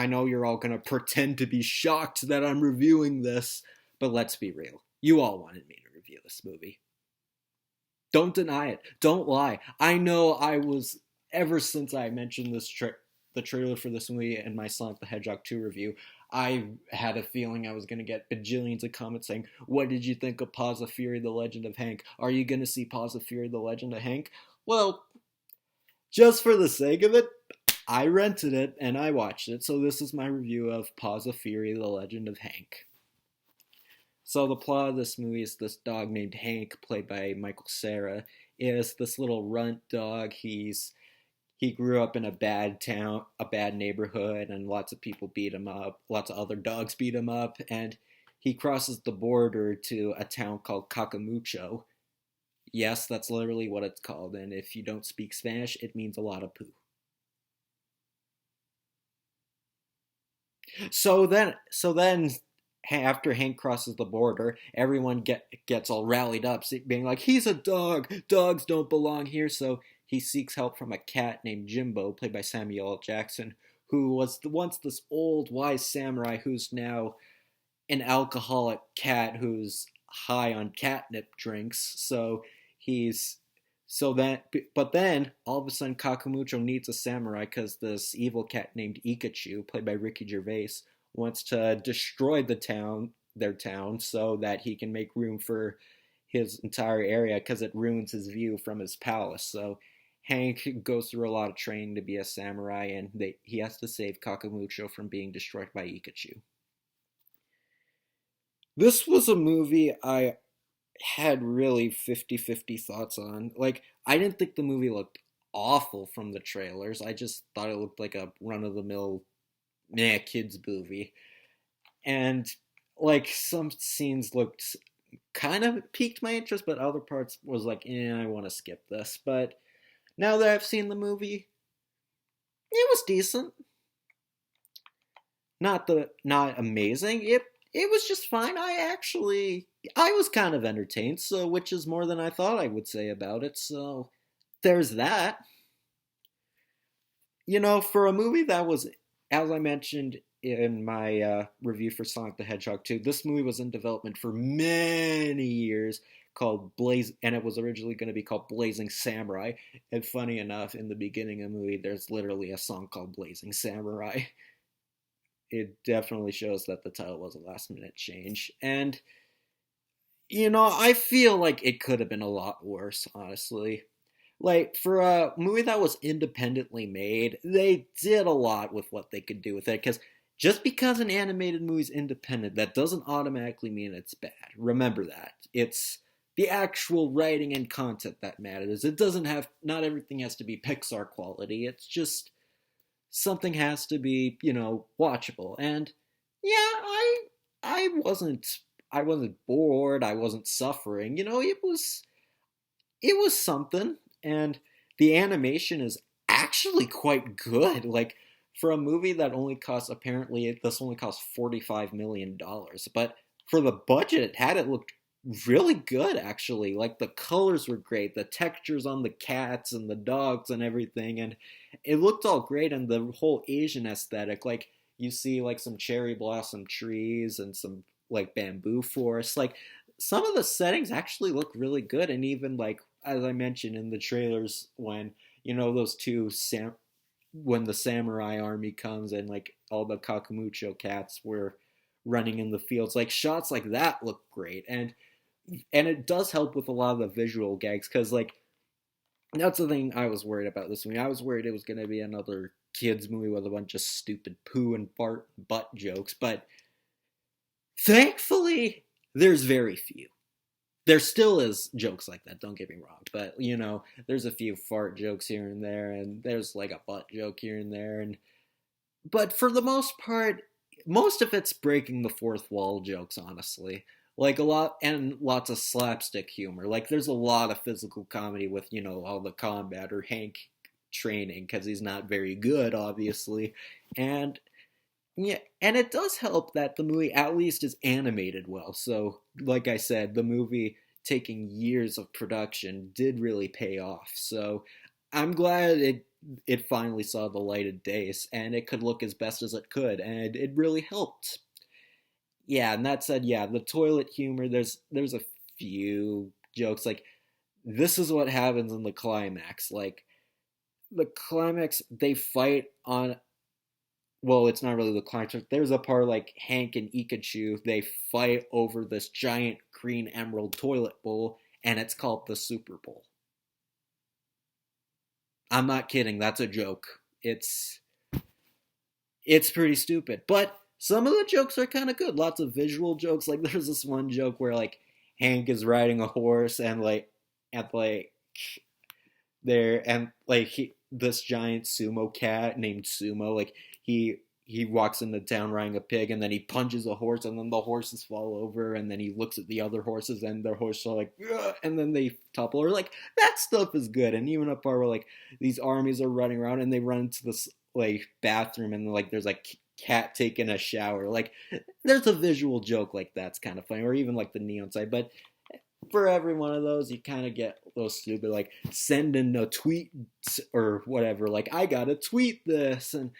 I know you're all gonna pretend to be shocked that I'm reviewing this, but let's be real. You all wanted me to review this movie. Don't deny it. Don't lie. I know I was, ever since I mentioned the trailer for this movie and my Sonic the Hedgehog 2 review, I had a feeling I was going to get bajillions of comments saying, what did you think of Paws of Fury, The Legend of Hank? Are you going to see Paws of Fury, The Legend of Hank? Well, just for the sake of it, I rented it and I watched it, so this is my review of Paws of Fury, The Legend of Hank. So the plot of this movie is this dog named Hank, played by Michael Cera, is this little runt dog. He grew up in a bad town, a bad neighborhood, and lots of people beat him up. Lots of other dogs beat him up, and he crosses the border to a town called Cacamucho. Yes, that's literally what it's called, and if you don't speak Spanish, it means a lot of poo. So then, after Hank crosses the border, everyone gets all rallied up, being like, "He's a dog. Dogs don't belong here." So he seeks help from a cat named Jimbo, played by Samuel L. Jackson, who was once this old wise samurai who's now an alcoholic cat who's high on catnip drinks. He's but then all of a sudden Kakamucho needs a samurai because this evil cat named Ikachu, played by Ricky Gervais, wants to destroy their town, so that he can make room for his entire area because it ruins his view from his palace. So Hank goes through a lot of training to be a samurai, and he has to save Kakamucho from being destroyed by Ikachu. This was a movie I had really 50-50 thoughts on. Like, I didn't think the movie looked awful from the trailers. I just thought it looked like a run-of-the-mill kids movie. And, like, some scenes looked kind of piqued my interest, but other parts was like, I want to skip this. But now that I've seen the movie, it was decent. Not amazing. It was just fine. I was kind of entertained, so which is more than I thought I would say about it. So there's that. For a movie that was, as I mentioned in my review for Sonic the Hedgehog 2, this movie was in development for many years, called Blaze, and it was originally going to be called Blazing Samurai. And funny enough, in the beginning of the movie, there's literally a song called Blazing Samurai. It definitely shows that the title was a last minute change. And, I feel like it could have been a lot worse, honestly. Like, for a movie that was independently made, they did a lot with what they could do with it. Because just because an animated movie's independent, that doesn't automatically mean it's bad. Remember that. It's the actual writing and content that matters. Not everything has to be Pixar quality. It's just something has to be, watchable. And yeah, I wasn't bored. I wasn't suffering. It was something, and the animation is actually quite good. Like, for a movie that this only cost $45 million, but for the budget it had, it looked really good actually. Like, the colors were great, the textures on the cats and the dogs and everything, and it looked all great. And the whole Asian aesthetic, like, you see like some cherry blossom trees and some like bamboo forests, like some of the settings actually look really good. And even, like, as I mentioned in the trailers, when those when the samurai army comes and like all the Kakamucho cats were running in the fields, like shots like that look great. And it does help with a lot of the visual gags, because, like, that's the thing I was worried about this movie. I was worried it was going to be another kids movie with a bunch of stupid poo and fart butt jokes, but thankfully there's very few. There still is jokes like that, don't get me wrong, but there's a few fart jokes here and there, and there's like a butt joke here and there, but for the most part, most of it's breaking the fourth wall jokes, honestly. Like, a lot, and lots of slapstick humor. Like, there's a lot of physical comedy with, all the combat or Hank training, because he's not very good, obviously. And yeah, and it does help that the movie at least is animated well. So, like I said, the movie taking years of production did really pay off. So, I'm glad it finally saw the light of day, and it could look as best as it could, and it really helped. Yeah, and that said, yeah, the toilet humor. There's a few jokes like this is what happens in the climax. Like the climax, they fight on. Well, it's not really the climax. There's a part like Hank and Ikachu. They fight over this giant green emerald toilet bowl, and it's called the Super Bowl. I'm not kidding. That's a joke. It's pretty stupid, but some of the jokes are kind of good. Lots of visual jokes. Like there's this one joke where like Hank is riding a horse and like there and like this giant sumo cat named Sumo like he walks into town riding a pig and then he punches a horse and then the horses fall over and then he looks at the other horses and the horses are like ugh, and then they topple or like that stuff is good. And even a part where like these armies are running around and they run into this like bathroom and like there's like cat taking a shower, like there's a visual joke like that's kind of funny. Or even like the neon side. But for every one of those, you kind of get a little stupid, like sending a tweet or whatever. Like I gotta tweet this, and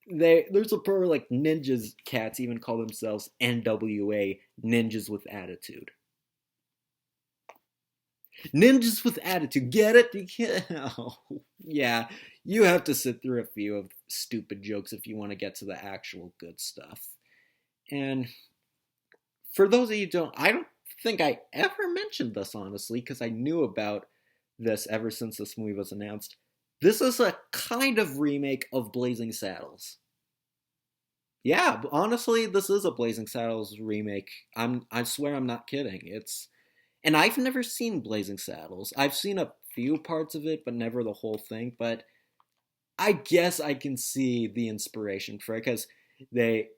there's a part where like ninjas cats even call themselves NWA, ninjas with attitude. Ninjas with attitude, get it? Yeah, yeah. You have to sit through a few of stupid jokes if you want to get to the actual good stuff. And for those of you who don't, I don't think I ever mentioned this honestly because I knew about this ever since this movie was announced. This is a kind of remake of Blazing Saddles. Yeah, honestly, this is a Blazing Saddles remake. I swear I'm not kidding. And I've never seen Blazing Saddles. I've seen a few parts of it, but never the whole thing. But I guess I can see the inspiration for it because they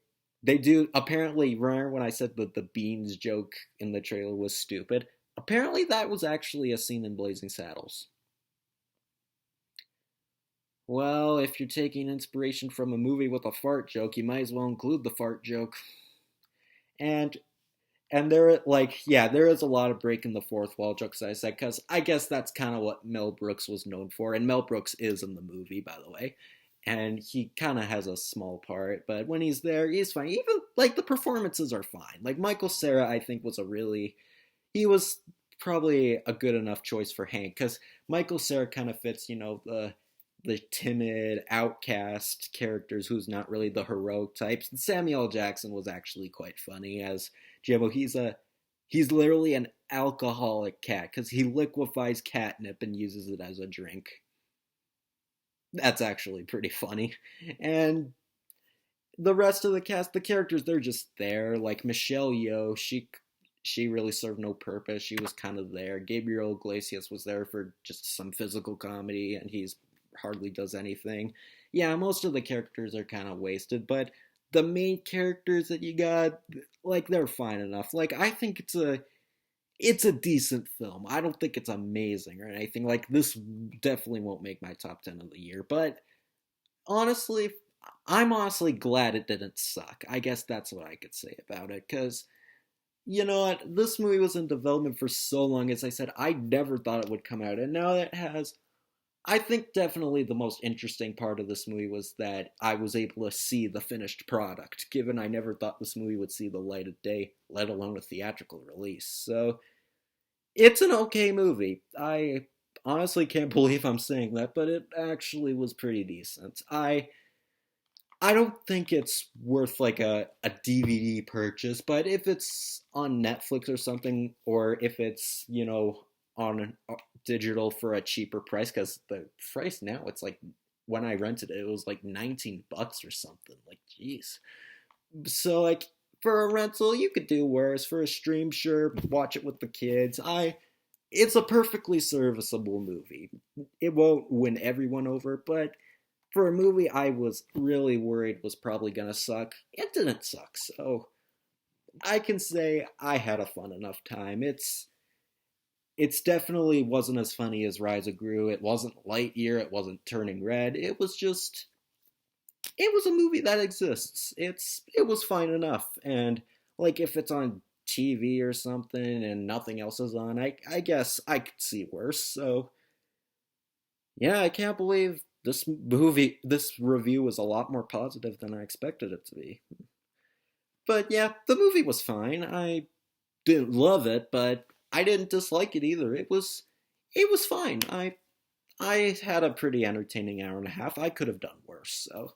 they do apparently. Remember when I said that the beans joke in the trailer was stupid? Apparently, that was actually a scene in Blazing Saddles. Well, if you're taking inspiration from a movie with a fart joke, you might as well include the fart joke. And there like yeah, there is a lot of breaking the fourth wall jokes I said because I guess that's kind of what Mel Brooks was known for, and Mel Brooks is in the movie by the way, and he kind of has a small part, but when he's there, he's fine. Even like the performances are fine. Like Michael Cera, I think he was probably a good enough choice for Hank because Michael Cera kind of fits the timid outcast characters who's not really the heroic types. And Samuel L. Jackson was actually quite funny as Jimbo. He's literally an alcoholic cat because he liquefies catnip and uses it as a drink. That's actually pretty funny. And the rest of the cast, the characters, they're just there. Like Michelle Yeoh, she really served no purpose. She was kind of there. Gabriel Iglesias was there for just some physical comedy, and he's hardly does anything. Yeah, most of the characters are kind of wasted, but the main characters that you got, like they're fine enough. Like I think it's a decent film. I don't think it's amazing or anything. Like this definitely won't make my top 10 of the year, but honestly, I'm honestly glad it didn't suck. I guess that's what I could say about it cuz you know what? This movie was in development for so long. As I said, I never thought it would come out, and now that it has, I think definitely the most interesting part of this movie was that I was able to see the finished product, given I never thought this movie would see the light of day, let alone a theatrical release. So, it's an okay movie. I honestly can't believe I'm saying that, but it actually was pretty decent. I don't think it's worth like a DVD purchase, but if it's on Netflix or something, or if it's, on digital for a cheaper price, because the price now, it's like, when I rented it, it was like $19 or something. Like, jeez. So, like, for a rental, you could do worse. For a stream, sure, watch it with the kids. It's a perfectly serviceable movie. It won't win everyone over, but for a movie I was really worried was probably gonna suck, it didn't suck. So I can say I had a fun enough time. It's definitely wasn't as funny as Rise of Gru. It wasn't Lightyear. It wasn't Turning Red. It was a movie that exists. It was fine enough. And like if it's on TV or something and nothing else is on, I guess I could see worse. So yeah, I can't believe this review was a lot more positive than I expected it to be. But yeah, the movie was fine. I didn't love it, but I didn't dislike it either. It was fine. I had a pretty entertaining hour and a half. I could have done worse. So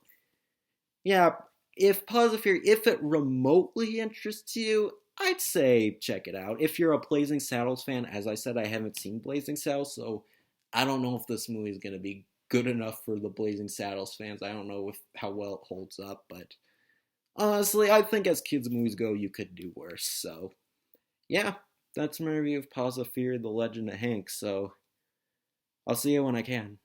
yeah, if Paws of Fury, if it remotely interests you, I'd say check it out. If you're a Blazing Saddles fan, as I said, I haven't seen Blazing Saddles, so I don't know if this movie is going to be good enough for the Blazing Saddles fans. I don't know how well it holds up, but honestly, I think as kids movies go, you could do worse. So yeah, that's my review of Paws of Fear, The Legend of Hank. So I'll see you when I can.